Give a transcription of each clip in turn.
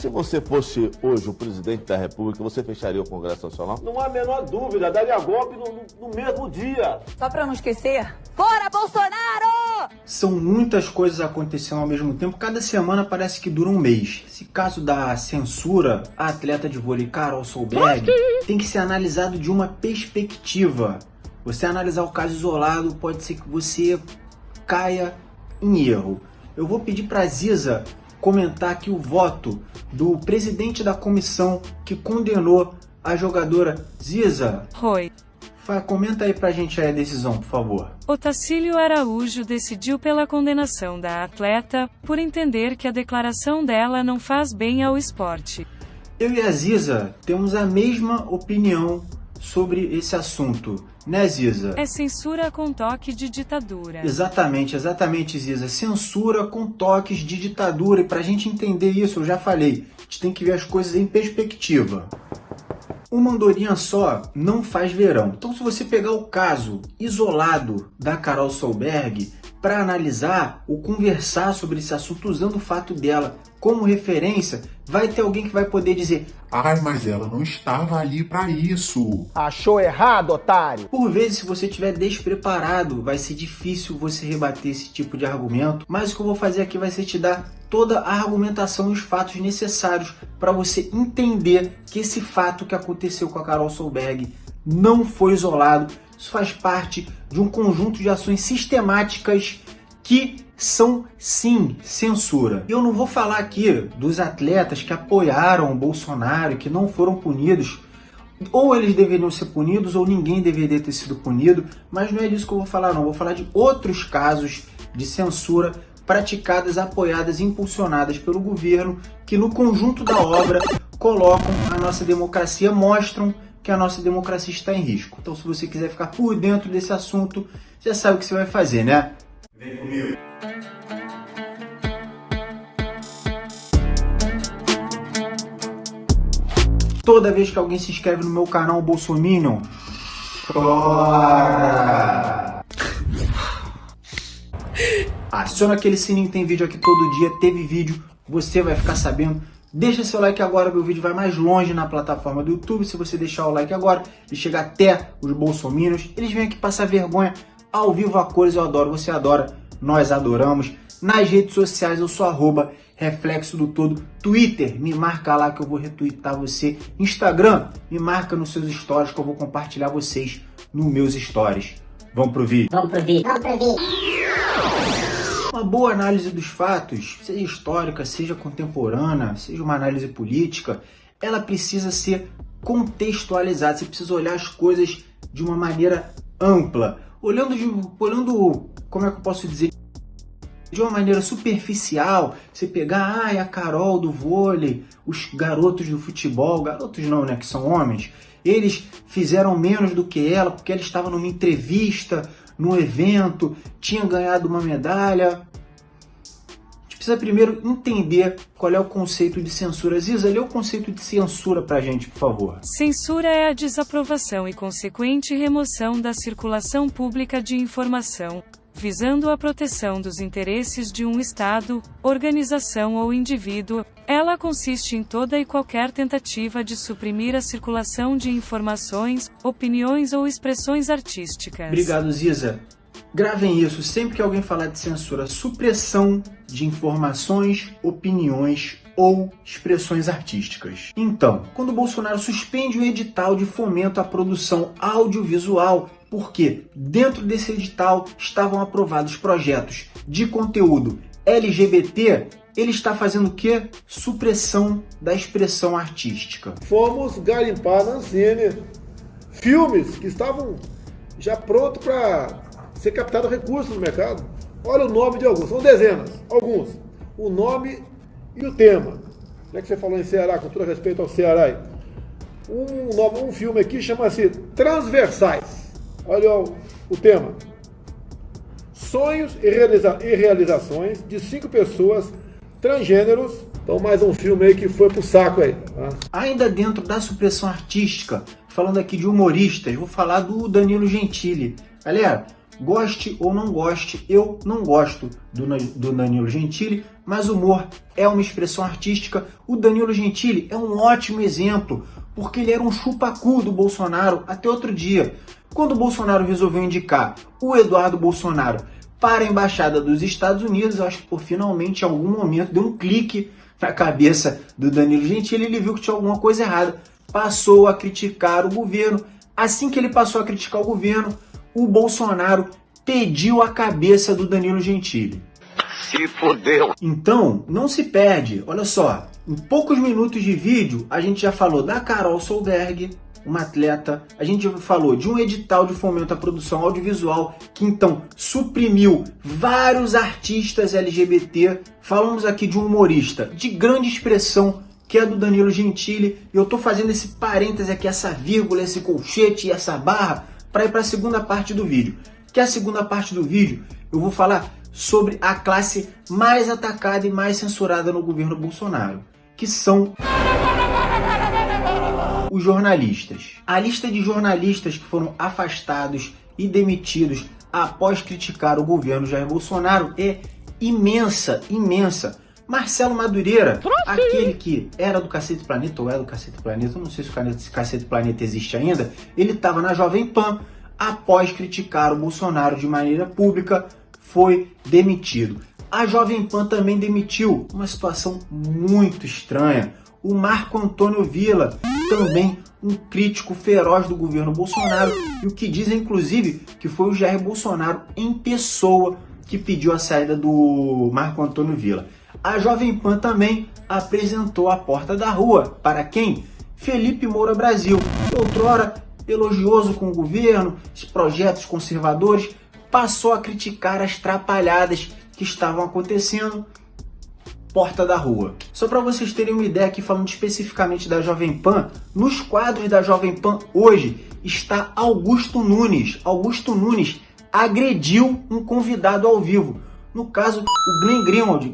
Se você fosse hoje o presidente da República, você fecharia o Congresso Nacional? Não há a menor dúvida, daria golpe no mesmo dia. Só pra não esquecer, fora Bolsonaro! São muitas coisas acontecendo ao mesmo tempo, cada semana parece que dura um mês. Esse caso da censura à atleta de vôlei Carol Solberg tem que ser analisado de uma perspectiva. Você analisar o caso isolado, pode ser que você caia em erro. Eu vou pedir para a Ziza comentar aqui o voto do presidente da comissão que condenou a jogadora. Ziza, Oi. Comenta aí pra gente a decisão, por favor. Otacílio Araújo decidiu pela condenação da atleta, por entender que a declaração dela não faz bem ao esporte. Eu e a Ziza temos a mesma opinião sobre esse assunto, né, Ziza? É censura com toque de ditadura. Exatamente, Ziza. Censura com toques de ditadura. E pra gente entender isso, eu já falei, a gente tem que ver as coisas em perspectiva. Uma andorinha só não faz verão. Então, se você pegar o caso isolado da Carol Solberg para analisar ou conversar sobre esse assunto usando o fato dela como referência, vai ter alguém que vai poder dizer: ai, mas ela não estava ali para isso. Achou errado, otário? Por vezes, se você estiver despreparado, vai ser difícil você rebater esse tipo de argumento, mas o que eu vou fazer aqui vai ser te dar toda a argumentação e os fatos necessários para você entender que esse fato que aconteceu com a Carol Solberg não foi isolado. Isso faz parte de um conjunto de ações sistemáticas que são, sim, censura. Eu não vou falar aqui dos atletas que apoiaram o Bolsonaro e que não foram punidos. Ou eles deveriam ser punidos ou ninguém deveria ter sido punido, mas não é disso que eu vou falar não. Eu vou falar de outros casos de censura praticadas, apoiadas e impulsionadas pelo governo que no conjunto da obra colocam a nossa democracia, mostram que a nossa democracia está em risco. Então, se você quiser ficar por dentro desse assunto, já sabe o que você vai fazer, né? Vem comigo. Toda vez que alguém se inscreve no meu canal Bolsominion, chora! Aciona aquele sininho, tem vídeo aqui todo dia, teve vídeo, você vai ficar sabendo. Deixa seu like agora, meu vídeo vai mais longe na plataforma do YouTube. Se você deixar o like agora e chegar até os bolsominions, eles vêm aqui passar vergonha ao vivo a cores. Eu adoro, você adora, nós adoramos. Nas redes sociais eu sou @reflexo do todo. Twitter, me marca lá que eu vou retweetar você. Instagram, me marca nos seus stories que eu vou compartilhar vocês nos meus stories. Vamos pro vídeo. Uma boa análise dos fatos, seja histórica, seja contemporânea, seja uma análise política, ela precisa ser contextualizada. Você precisa olhar as coisas de uma maneira ampla. Olhando, como é que eu posso dizer? De uma maneira superficial, você pegar a Carol do vôlei, os garotos do futebol, garotos não, né, que são homens, eles fizeram menos do que ela porque ela estava numa entrevista, num evento, tinha ganhado uma medalha. A gente precisa primeiro entender qual é o conceito de censura. Ziza, lê o conceito de censura pra gente, por favor. Censura é a desaprovação e consequente remoção da circulação pública de informação, visando a proteção dos interesses de um Estado, organização ou indivíduo. Ela consiste em toda e qualquer tentativa de suprimir a circulação de informações, opiniões ou expressões artísticas. Obrigado, Ziza. Gravem isso, sempre que alguém falar de censura, supressão de informações, opiniões ou expressões artísticas. Então, quando o Bolsonaro suspende o edital de fomento à produção audiovisual, porque dentro desse edital estavam aprovados projetos de conteúdo LGBT, ele está fazendo o quê? Supressão da expressão artística. Fomos garimpar na Ancine filmes que estavam já prontos para ser captado recursos no mercado. Olha o nome de alguns, são dezenas, alguns. O nome e o tema. Já que você falou em Ceará, com todo respeito ao Ceará aí. Um filme aqui chama-se Transversais. Olha o tema. Sonhos e realizações de 5 pessoas transgêneros. Então mais um filme aí que foi pro saco aí. Tá? Ainda dentro da supressão artística, falando aqui de humoristas, vou falar do Danilo Gentili. Galera, Goste ou não goste, eu não gosto do Danilo Gentili, mas humor é uma expressão artística. O Danilo Gentili é um ótimo exemplo, porque ele era um chupacu do Bolsonaro até outro dia. Quando o Bolsonaro resolveu indicar o Eduardo Bolsonaro para a Embaixada dos Estados Unidos, eu acho que finalmente, em algum momento, deu um clique na cabeça do Danilo Gentili, ele viu que tinha alguma coisa errada, passou a criticar o governo. Assim que ele passou a criticar o governo, o Bolsonaro pediu a cabeça do Danilo Gentili. Se fodeu! Então, não se perde. Olha só, em poucos minutos de vídeo, a gente já falou da Carol Solberg, uma atleta, a gente falou de um edital de fomento à produção audiovisual que então suprimiu vários artistas LGBT. Falamos aqui de um humorista de grande expressão, que é do Danilo Gentili. Eu tô fazendo esse parêntese aqui, essa vírgula, esse colchete e essa barra, para ir para a segunda parte do vídeo. Que é a segunda parte do vídeo, eu vou falar sobre a classe mais atacada e mais censurada no governo Bolsonaro, que são os jornalistas. A lista de jornalistas que foram afastados e demitidos após criticar o governo Jair Bolsonaro é imensa, imensa. Marcelo Madureira, aquele que era do Cacete Planeta, ou é do Cacete Planeta, eu não sei se o Cacete Planeta existe ainda, ele estava na Jovem Pan, após criticar o Bolsonaro de maneira pública, foi demitido. A Jovem Pan também demitiu, uma situação muito estranha, o Marco Antônio Villa, também um crítico feroz do governo Bolsonaro, e o que dizem inclusive que foi o Jair Bolsonaro em pessoa que pediu a saída do Marco Antônio Villa. A Jovem Pan também apresentou a porta da rua para quem? Felipe Moura Brasil, que outrora elogioso com o governo, os projetos conservadores, passou a criticar as trapalhadas que estavam acontecendo. Porta da rua. Só para vocês terem uma ideia aqui, falando especificamente da Jovem Pan, nos quadros da Jovem Pan hoje está Augusto Nunes. Augusto Nunes agrediu um convidado ao vivo. No caso, o Glenn Greenwald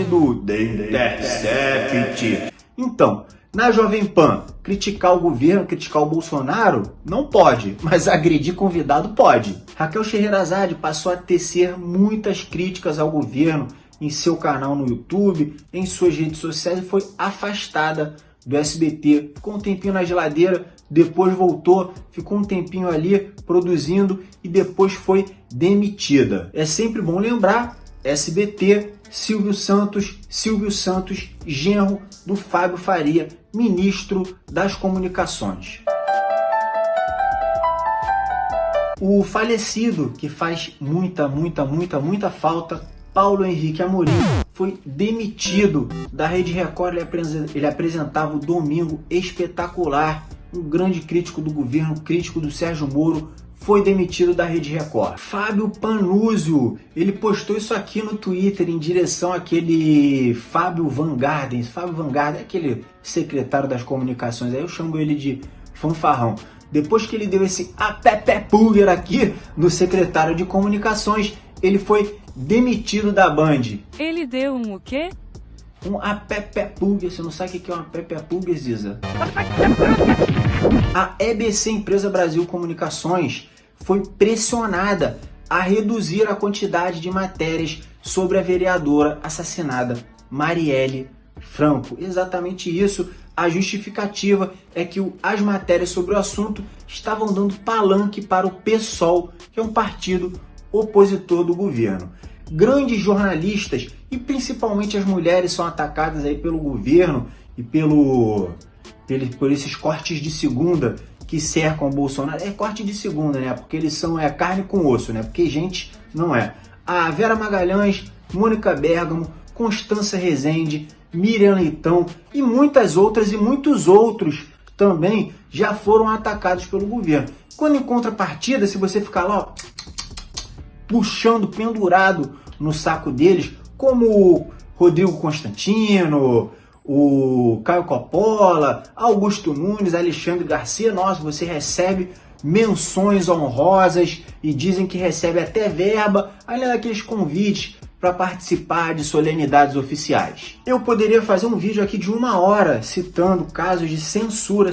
do The Intercept. Então, na Jovem Pan, criticar o governo, criticar o Bolsonaro, não pode, mas agredir convidado pode. Raquel Scheherazade passou a tecer muitas críticas ao governo em seu canal no YouTube, em suas redes sociais, e foi afastada do SBT. Ficou um tempinho na geladeira, depois voltou, ficou um tempinho ali produzindo e depois foi demitida. É sempre bom lembrar, SBT, Silvio Santos, genro do Fábio Faria, ministro das Comunicações. O falecido, que faz muita falta, Paulo Henrique Amorim, foi demitido da Rede Record. Ele apresentava o Domingo Espetacular, um grande crítico do governo, crítico do Sérgio Moro, foi demitido da Rede Record. Fábio Panuzio, ele postou isso aqui no Twitter em direção àquele Fábio Van Garden. Fábio Van Garden é aquele secretário das comunicações, aí eu chamo ele de fanfarrão. Depois que ele deu esse apepepúver aqui no secretário de comunicações, ele foi demitido da Band. Ele deu um o quê? Um apepepúver. Você não sabe o que é um apepepúver, Ziza? A EBC, Empresa Brasil Comunicações, foi pressionada a reduzir a quantidade de matérias sobre a vereadora assassinada Marielle Franco. Exatamente isso. A justificativa é que as matérias sobre o assunto estavam dando palanque para o PSOL, que é um partido opositor do governo. Grandes jornalistas e principalmente as mulheres são atacadas aí pelo governo e por esses cortes de segunda que cercam o Bolsonaro. É corte de segunda, né? Porque eles são carne com osso, né? Porque gente não é. A Vera Magalhães, Mônica Bergamo, Constança Rezende, Miriam Leitão e muitas outras e muitos outros também já foram atacados pelo governo. Quando em contrapartida, se você ficar lá, ó, puxando, pendurado no saco deles, como o Rodrigo Constantino, o Caio Coppola, Augusto Nunes, Alexandre Garcia, nossa, você recebe menções honrosas e dizem que recebe até verba, além daqueles convites para participar de solenidades oficiais. Eu poderia fazer um vídeo aqui de 1 hora citando casos de censura,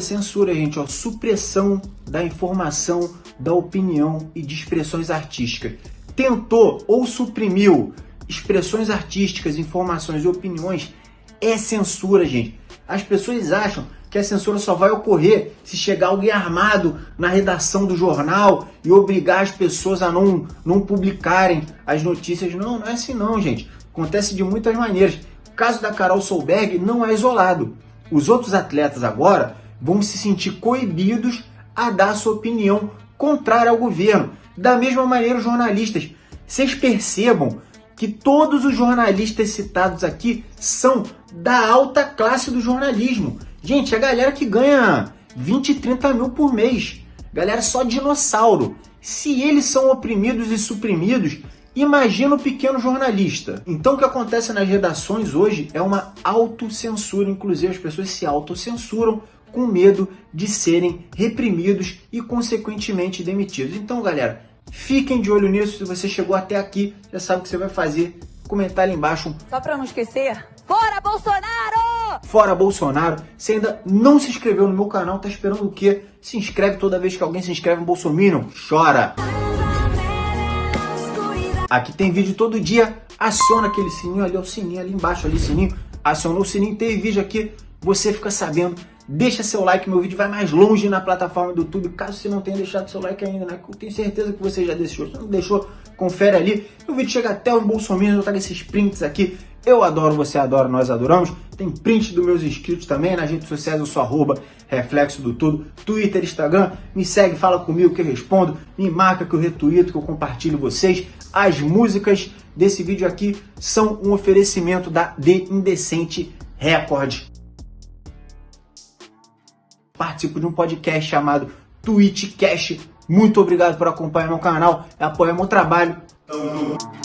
gente, ó, supressão da informação, da opinião e de expressões artísticas. Tentou ou suprimiu expressões artísticas, informações e opiniões, é censura, gente. As pessoas acham que a censura só vai ocorrer se chegar alguém armado na redação do jornal e obrigar as pessoas a não publicarem as notícias. Não é assim não, gente. Acontece de muitas maneiras. O caso da Carol Solberg não é isolado. Os outros atletas agora vão se sentir coibidos a dar sua opinião contrária ao governo. Da mesma maneira, os jornalistas. Vocês percebam que todos os jornalistas citados aqui são da alta classe do jornalismo. Gente, a galera que ganha 20, 30 mil por mês. Galera só dinossauro. Se eles são oprimidos e suprimidos, imagina o pequeno jornalista. Então o que acontece nas redações hoje é uma autocensura. Inclusive as pessoas se autocensuram com medo de serem reprimidos e consequentemente demitidos. Então galera, fiquem de olho nisso. Se você chegou até aqui, já sabe o que você vai fazer. Comentar ali embaixo. Só pra não esquecer, fora Bolsonaro! Fora Bolsonaro. Se ainda não se inscreveu no meu canal, tá esperando o quê? Se inscreve toda vez que alguém se inscreve no Bolsominion. Chora! Aqui tem vídeo todo dia. Aciona aquele sininho ali, ó, o sininho ali embaixo, ali, sininho. Acionou o sininho, tem vídeo aqui, você fica sabendo. Deixa seu like, meu vídeo vai mais longe na plataforma do YouTube, caso você não tenha deixado seu like ainda, né? Eu tenho certeza que você já deixou. Se não deixou, confere ali. O vídeo chega até os bolsominions, eu trago esses prints aqui. Eu adoro, você adora, nós adoramos. Tem print dos meus inscritos também. Nas redes sociais eu sou @reflexo do tudo. Twitter, Instagram, me segue, fala comigo que eu respondo. Me marca que eu retuito, que eu compartilho vocês. As músicas desse vídeo aqui são um oferecimento da The Indecente Record. Participo de um podcast chamado Twitchcast. Muito obrigado por acompanhar meu canal e apoiar meu trabalho. Tamo junto.